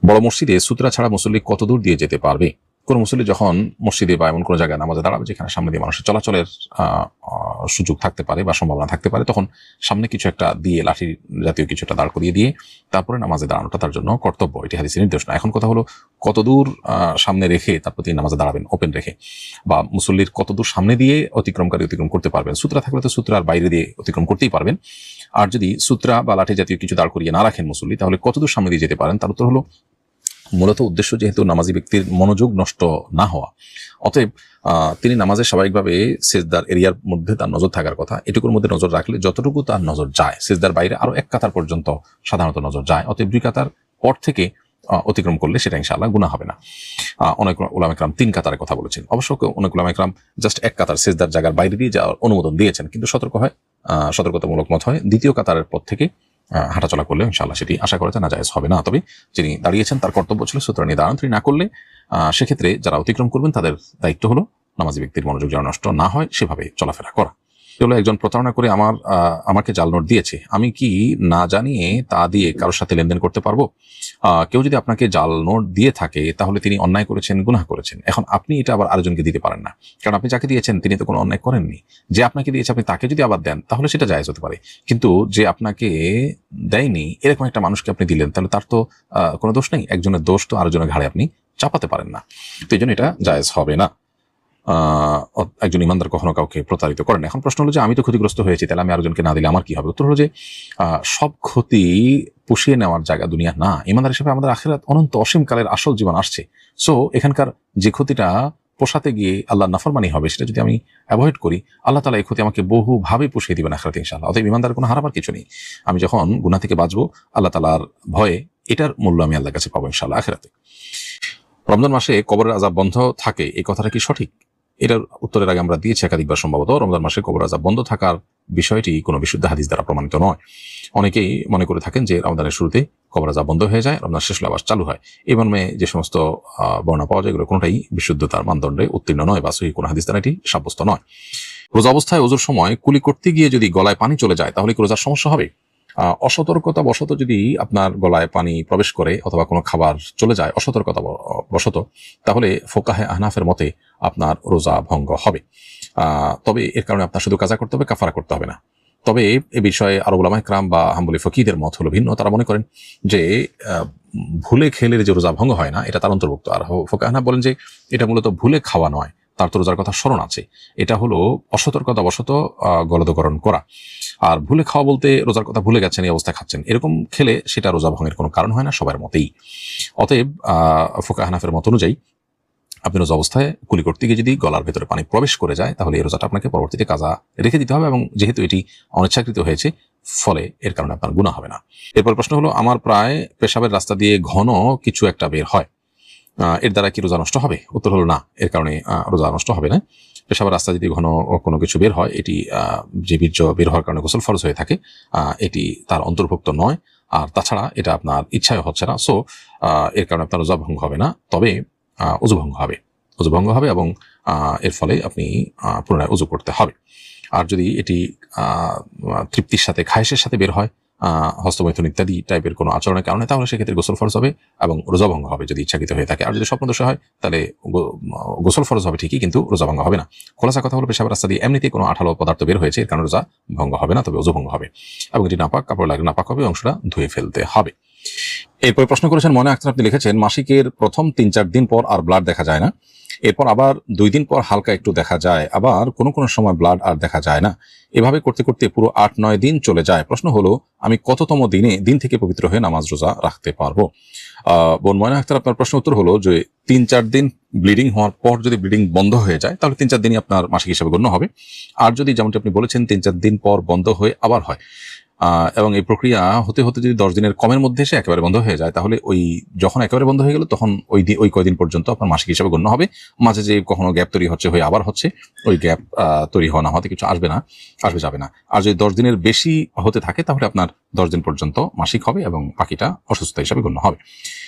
বড় মসজিদে সুতরা ছাড়া মুসল্লি কত দূর দিয়ে যেতে পারবে? কোন মুসল্লি যখন মসজিদে বা এমন কোনো জায়গায় নামাজে দাঁড়াবে যেখানে সামনে দিয়ে মানুষের চলাচলের সুযোগ থাকতে পারে বা সম্ভাবনা থাকতে পারে, তখন সামনে কিছু একটা দিয়ে, লাঠি জাতীয় কিছুটা দাঁড় করিয়ে দিয়ে তারপরে নামাজে দাঁড়ানোটা তার জন্য কর্তব্য। এটি হাদিসের নির্দেশ না। এখন কথা হলো কত দূর সামনে রেখে তারপর তিনি নামাজে দাঁড়াবেন, ওপেন রেখে, বা মুসল্লির কত দূর সামনে দিয়ে অতিক্রমকারী অতিক্রম করতে পারবেন। সূত্রা থাকলে তো সূত্রার বাইরে দিয়ে অতিক্রম করতেই পারবেন। আর যদি সূত্রা বা লাঠি জাতীয় কিছু দাঁড় করিয়ে না রাখেন মুসল্লি, তাহলে কতদূর সামনে দিয়ে যেতে পারেন? তার উত্তর হলো, মূলত উদ্দেশ্য যেহেতু নামাজি ব্যক্তির মনোযোগ নষ্ট না হওয়া, অতএব তিনি নামাজে স্বাভাবিকভাবে সেজদার এরিয়ার মধ্যে তার নজর থাকার কথা। এটুকুর মধ্যে নজর রাখলে যতটুকু তার নজর যায়, সেজদার বাইরে আরো এক কাতার পর্যন্ত সাধারণত নজর যায়। অতএব 2 কাতার পর থেকে অতিক্রম করলে সেটা ইনশাআল্লাহ গুনাহ হবে না। অনেক উলামা ইকরাম 3 কাতারের কথা বলেছেন। অবশ্য অনেক উলামা ইকরাম জাস্ট 1 কাতার সেজদার জায়গার বাইরে দিয়ে যাওয়ার অনুমোদন দিয়েছেন, কিন্তু সতর্কতামূলক মত হয় 2য় কাতারের পর থেকে হাঁটাচলা করলে ইনশাআল্লাহ সেটি আশা করা যায় নাজায়েজ হবে না। তবে যিনি দাঁড়িয়েছেন তার কর্তব্য ছিল সুতরাং নিয়ে দাঁড়ান। তিনি না করলে সেক্ষেত্রে যারা অতিক্রম করবেন তাদের দায়িত্ব হলো নামাজি ব্যক্তির মনোযোগ যেন নষ্ট না হয় সেভাবে চলাফেরা করা। হলো একজন প্রতারণা করে আমাকে জাল নোট দিয়েছে, আমি কি না জানিয়ে তা দিয়ে কারোর সাথে লেনদেন করতে পারবো? কেউ যদি আপনাকে জাল নোট দিয়ে থাকে তাহলে তিনি অন্যায় করেছেন, গুনাহ করেছেন। এখন আপনি এটা আবার আরেকজনকে দিতে পারেন না, কারণ আপনি যাকে দিয়েছেন তিনি তো কোনো অন্যায় করেননি। যে আপনাকে দিয়েছে আপনি তাকে যদি আবার দেন তাহলে সেটা জায়েজ হতে পারে, কিন্তু যে আপনাকে দেয়নি এরকম একটা মানুষকে আপনি দিলেন, তাহলে তার তো কোনো দোষ নেই। একজনের দোষ তো আরেকজনের ঘাড়ে আপনি চাপাতে পারেন না, তো এই জন্য এটা জায়েজ হবে না। একজন ইমানদার কখনো কাউকে প্রতারিত করেন। এখন প্রশ্ন হলো যে আমি তো ক্ষতিগ্রস্ত হয়েছি, তাহলে আমি আরেকজনকে না দিলে আমার কি হবে? উত্তর হলো যে সব ক্ষতি পুষিয়ে নেওয়ার জায়গা দুনিয়া না। ইমানদার হিসেবে আমাদের আখিরাত অনন্ত অসীমকালের আসল জীবন আসছে। সো এখানকার যে ক্ষতিটা পোষাতে গিয়ে আল্লাহ নাফরমানি হবে, সেটা যদি আমি অ্যাভয়েড করি, আল্লাহ তাআলা এই ক্ষতি আমাকে বহুভাবে পুষিয়ে দিবেন আখিরাতে ইনশাআল্লাহ। অতএব ইমানদার কোনো হারাবার কিছু নেই। আমি যখন গুনাহ থেকে বাঁচবো আল্লাহ তাআলার ভয়ে, এটার মূল্য আমি আল্লাহর কাছে পাবো ইনশাআল্লাহ আখিরাতে। রমজান মাসে কবরের আযাব বন্ধ থাকে, এই কথাটা কি সঠিক? এটার উত্তরের আগে আমরা দিয়েছি একাধিকবার। সম্ভবত রমজান মাসে কবর আযাব বন্ধ থাকার বিষয়টি কোনো বিশুদ্ধ হাদিস দ্বারা প্রমাণিত নয়। অনেকেই মনে করে থাকেন যে রমজানের শুরুতে কবর আযাব বন্ধ হয়ে যায়, রমজান শেষ হলে আবার চালু হয়। এই মর্মে যে সমস্ত বর্ণনা পাওয়া যায় এগুলো কোনোটাই বিশুদ্ধতার মানদণ্ডে উত্তীর্ণ নয় বা সহিহ কোনো হাদিস দ্বারা এটি সাব্যস্ত নয়। রোজা অবস্থায় ওযুর সময় কুলি করতে গিয়ে যদি গলায় পানি চলে যায় তাহলে কি রোজার সমস্যা হবে? অসতর্কতা বশত যদি আপনার গলায় পানি প্রবেশ করে অথবা কোনো খাবার চলে যায় অসতর্কতা বশত, তাহলে ফোকাহে আহনাফের মতে আপনার রোজা ভঙ্গ হবে। তবে এর কারণে আপনার শুধু কাজা করতে হবে, কাফারা করতে হবে না। তবে এ বিষয়ে আরব উলামা ইকরাম বা হাম্বলি ফকিহদের মত হলো ভিন্ন। তারা মনে করেন যে ভুলে খেলে যে রোজা ভঙ্গ হয় না এটা তার অন্তর্ভুক্ত। আর ফোকাহে আহনাফ বলেন যে এটা মূলত ভুলে খাওয়া নয়, তার তো রোজার কথা স্মরণ আছে, এটা হলো অসতর্কতা বশত গলদকরণ করা। আর ভুলে খাওয়া বলতে রোজার কথা ভুলে গেছেন, এই অবস্থায় খাচ্ছেন, এরকম খেলে সেটা রোজা ভঙ্গের কোনো কারণ হয় না সবার মতেই। অতএব ফোকাহে হানাফের মত অনুযায়ী আপনি রোজা অবস্থায় কুলি করতে গিয়ে যদি গলার ভেতরে পানি প্রবেশ করে যায় তাহলে এই রোজাটা আপনাকে পরবর্তীতে কাজা রেখে দিতে হবে, এবং যেহেতু এটি অনিচ্ছাকৃত হয়েছে ফলে এর কারণে আপনার গুনাহ হবে না। এরপর প্রশ্ন হলো, আমার প্রায় পেশাবের রাস্তা দিয়ে ঘন কিছু একটা বের হয়, এর দ্বারা কি রোজা নষ্ট হবে? উত্তর হলো না, এর কারণে রোজা নষ্ট হবে না। পেশাবের রাস্তা যদি ঘন কোনো কিছু বের হয়, এটি যে বীর্য বের হওয়ার কারণে গোসল ফরজ হয়ে থাকে, এটি তার অন্তর্ভুক্ত নয়। আর তাছাড়া এটা আপনার ইচ্ছায় হচ্ছে না, সো এর কারণে আপনার রোজা ভঙ্গ হবে না। তবে উযু ভঙ্গ হবে, উযু ভঙ্গ হবে এবং এর ফলে আপনি পুনরায় উযু করতে হবে। আর যদি এটি তৃপ্তির সাথে, খায়েশের সাথে বের হয়, হস্তমৈথুন ইত্যাদি টাইপের কোনো আচরণের কারণে, তাহলে সেক্ষেত্রে গোসল ফরজ হবে এবং রোজা ভঙ্গ হবে যদি ইচ্ছাকৃত হয়ে থাকে। আর যদি স্বপ্নদোষে হয় তাহলে গোসল ফরজ হবে ঠিকই, কিন্তু রোজা ভঙ্গ হবে না। খোলাসা কথা হলো, পেশাবের রাস্তা দিয়ে এমনিতে কোনো আঠালো পদার্থ বের হয়েছে, এর কারণে রোজা ভঙ্গ হবে না, তবে উযু ভঙ্গ হবে এবং এটি নাপাক, কাপড় লাগলে নাপাক হবে, অংশটা ধুয়ে ফেলতে হবে। এরপর প্রশ্ন করেছেন মনে আক্তার, আপনি লিখেছেন মাসিকের প্রথম 3-4 দিন পর আর ব্লাড দেখা যায় না, এরপর আবার 2 দিন পর হালকা একটু দেখা যায়, আবার কোনো কোনো সময় ব্লাড আর দেখা যায় না, এভাবে করতে করতে পুরো 8-9 দিন চলে যায়। প্রশ্ন হলো আমি কততম দিন থেকে পবিত্র হয়ে নামাজ রোজা রাখতে পারবো? বোন ময়না আক্তার, আপনার প্রশ্ন উত্তর হলো যে 3-4 দিন ব্লিডিং হওয়ার পর যদি ব্লিডিং বন্ধ হয়ে যায় তাহলে 3-4 দিনই আপনার মাসিক হিসেবে গণ্য হবে। আর যদি যেমনটি আপনি বলেছেন 3-4 দিন পর বন্ধ হয়ে আবার হয়, এবং এই প্রক্রিয়া হতে হতে যদি 10 দিনের কমের মধ্যে এসে একেবারে বন্ধ হয়ে যায়, তাহলে ওই যখন একেবারে বন্ধ হয়ে গেল তখন ওই কয়দিন পর্যন্ত আপনার মাসিক হিসাবে গণ্য হবে। মাঝে যে কখনো গ্যাপ তৈরি হচ্ছে হয়ে আবার হচ্ছে, ওই গ্যাপ তৈরি হওয়া না হতে কিছু আসবে যাবে না। আর যদি 10 দিনের বেশি হতে থাকে তাহলে আপনার 10 দিন পর্যন্ত মাসিক হবে এবং বাকিটা অসুস্থতা হিসাবে গণ্য হবে।